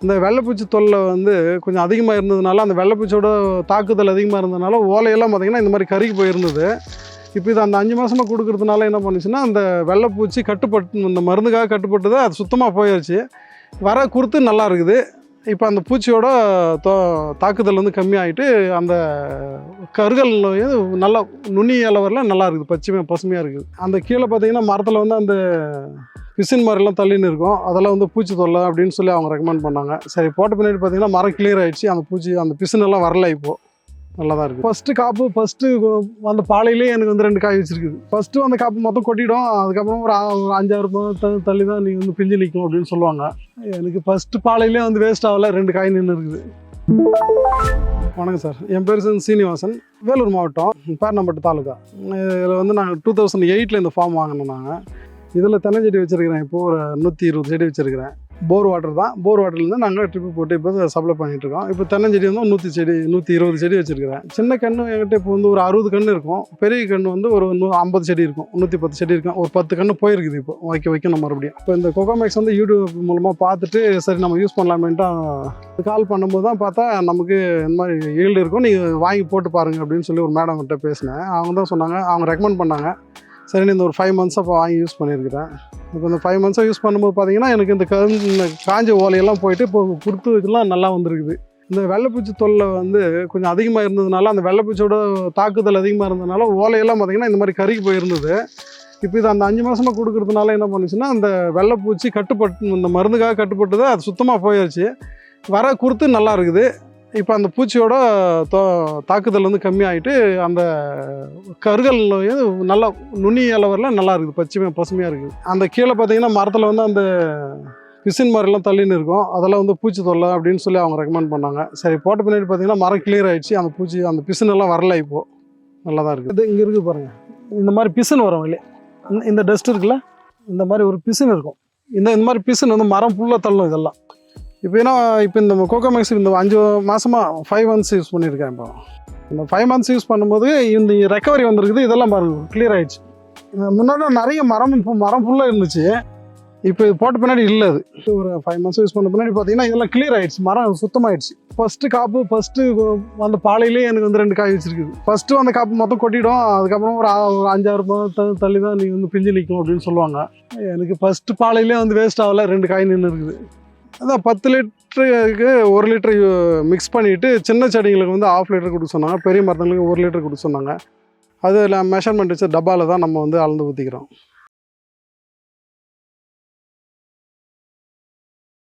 இந்த வெள்ளைப்பூச்சி தொல்லை வந்து கொஞ்சம் அதிகமாக இருந்ததுனால, அந்த வெள்ளைப்பூச்சியோட தாக்குதல் அதிகமாக இருந்ததுனால ஓலையெல்லாம் பார்த்திங்கன்னா இந்த மாதிரி கருகி போயிருந்தது. இப்போ இது அந்த 5 மாதமாக கொடுக்குறதுனால என்ன பண்ணுச்சுன்னா, அந்த வெள்ளைப்பூச்சி இந்த மருந்துக்காக கட்டுப்பட்டது அது சுத்தமாக போயிடுச்சு. வர குருத்து நல்லா இருக்குது. இப்போ அந்த பூச்சியோட தாக்குதல் வந்து கம்மியாகிட்டு அந்த கருகல் நல்லா நுண்ணிய அளவில் நல்லா இருக்குது, பசுமையாக இருக்குது. அந்த கீழே பார்த்திங்கன்னா மரத்தில் வந்து அந்த பிசின் மாதிரிலாம் தள்ளின்னு இருக்கும். அதெல்லாம் வந்து பூச்சி தொல்லை அப்படின்னு சொல்லி அவங்க ரெக்கமெண்ட் பண்ணாங்க. சரி போட்ட பின்னாடி பார்த்திங்கன்னா மரம் கிளியர் ஆகிடுச்சு. அந்த பிசினெல்லாம் வரல, இப்போது நல்லா தான் இருக்குது. ஃபஸ்ட்டு அந்த பாலையிலே எனக்கு வந்து 2 காய் வச்சுருக்குது. ஃபஸ்ட்டு அந்த காப்பு மொத்தம் கொட்டிடும். அதுக்கப்புறம் ஒரு 5-6 தள்ளி தான் நீங்கள் வந்து பிஞ்சு நிற்கும் அப்படின்னு சொல்லுவாங்க. எனக்கு ஃபஸ்ட்டு பாலையிலே வந்து வேஸ்ட் ஆகலை, 2 காய் நின்று இருக்குது. வணக்கம் சார், என் பேர் சீனிவாசன், வேலூர் மாவட்டம், பேரணம்பட்டு தாலுக்கா. இதில் வந்து நாங்கள் 2008 இந்த ஃபார்ம் வாங்கினோம். நாங்கள் இதில் தென்னஞ்செடி வச்சுருக்கிறேன். இப்போது ஒரு 120 செடி வச்சுருக்கிறேன். போர் வாட்டர் தான். போர் வாட்டர்லேருந்து நாங்கள் ட்ரிப்பு போட்டு இப்போ சப்ளை பண்ணிகிட்ருக்கோம். இப்போ தென்னஞ்செடி வந்து 120 செடி வச்சுருக்கிறேன். சின்ன கன்று என்கிட்ட இப்போ வந்து ஒரு 60 கன்று இருக்கும். பெரிய கன்று வந்து ஒரு 50 செடி இருக்கும், 110 செடி இருக்கும். ஒரு 10 கன்று போயிருக்குது. இப்போ வைக்கணும் மறுபடியும். இப்போ இந்த கோகோமேக்ஸ் வந்து யூடியூப் மூலமாக பார்த்துட்டு சரி நம்ம யூஸ் பண்ணலாமேன்ட்டு கால் பண்ணும்போது தான் பார்த்தா நமக்கு இந்த மாதிரி ஈல்டு இருக்கும், நீங்கள் வாங்கி போட்டு பாருங்கள் அப்படின்னு சொல்லி ஒரு மேடம் கிட்ட பேசினேன். அவங்க தான் சொன்னாங்க, அவங்க ரெக்கமெண்ட் பண்ணாங்க. சரின்னு இந்த ஒரு 5 months அப்போ வாங்கி யூஸ் பண்ணியிருக்கிறேன். இப்போ இந்த 5 months யூஸ் பண்ணும்போது பார்த்தீங்கன்னா எனக்கு இந்த காஞ்ச ஓலையெல்லாம் போயிட்டு இப்போ குருத்து இதெல்லாம் நல்லா வந்துருக்குது. இந்த வெள்ளைப்பூச்சி தொல்லை வந்து கொஞ்சம் அதிகமாக இருந்ததுனால, அந்த வெள்ளைப்பூச்சியோட தாக்குதல் அதிகமாக இருந்ததுனால ஓலையெல்லாம் பார்த்திங்கன்னா இந்த மாதிரி கருகி போயிருந்தது. இப்போ இது அந்த 5 மாதமாக கொடுக்குறதுனால என்ன பண்ணுச்சுன்னா, அந்த வெள்ளைப்பூச்சி இந்த மருந்துக்காக கட்டுப்பட்டது அது சுத்தமாக போயிடுச்சு. வர குருத்து நல்லா இருக்குது. இப்போ அந்த பூச்சியோட தாக்குதல் வந்து கம்மியாகிட்டு அந்த கருகல் நல்லா நுண்ணிய அளவில் நல்லா இருக்குது, பசுமையாக இருக்குது. அந்த கீழே பார்த்திங்கன்னா மரத்தில் வந்து அந்த பிசின் மாதிரிலாம் தள்ளின்னு இருக்கும். அதெல்லாம் வந்து பூச்சி தொல்லை அப்படின்னு சொல்லி அவங்க ரெக்கமெண்ட் பண்ணாங்க. சரி போட்ட பின்னாடி பார்த்திங்கன்னா மரம் கிளியர் ஆகிடுச்சு. அந்த பிசினெல்லாம் வரல, இப்போது நல்லா தான் இருக்குது. இது இங்கே இருக்குது பாருங்கள், இந்த மாதிரி பிசின் வரும் இல்லையா, இந்த டஸ்ட் இருக்குல்ல, இந்த மாதிரி ஒரு பிசின் இருக்கும். இந்த மாதிரி பிசின் வந்து மரம் ஃபுல்லாக தள்ளும் இதெல்லாம். இப்போ இந்த கோகோமேக்ஸ் இந்த 5 மாதமாக 5 months யூஸ் பண்ணியிருக்கேன். இப்போ இந்த 5 months யூஸ் பண்ணும்போது இந்த ரெக்கவரி வந்துருக்குது. இதெல்லாம் பாருங்கள் கிளியர் ஆகிடுச்சு. முன்னாடி நிறைய மரம் ஃபுல்லாக இருந்துச்சு. இப்போ இது போட்ட பின்னாடி இல்லை. அது ஒரு 5 months யூஸ் பண்ண பின்னாடி பார்த்தீங்கன்னா இதெல்லாம் கிளியர் ஆகிடுச்சு, மரம் சுத்தமாகிடுச்சு. ஃபஸ்ட்டு அந்த பாலையிலே எனக்கு வந்து 2 காய் வச்சுருக்குது. ஃபஸ்ட்டு அந்த காப்பு மொத்தம் கொட்டிடும். அதுக்கப்புறம் ஒரு 5-6 தள்ளி தான் நீங்கள் வந்து பிஞ்சு நிற்கும் அப்படின்னு சொல்லுவாங்க. எனக்கு ஃபஸ்ட்டு பாலையிலே வந்து வேஸ்ட் ஆகலை, 2 காய் நின்று இருக்குது. அதான் 10 லிட்டருக்கு 1 லிட்டர் மிக்ஸ் பண்ணிவிட்டு சின்ன செடிங்களுக்கு வந்து 1/2 லிட்டர் கொடுக்க சொன்னாங்க. பெரிய மரத்துங்களுக்கு 1 லிட்டர் கொடுக்க சொன்னாங்க. அது மெஷர்மெண்ட் வச்ச டப்பாவில் தான் நம்ம வந்து அளந்து ஊற்றிக்கிறோம்.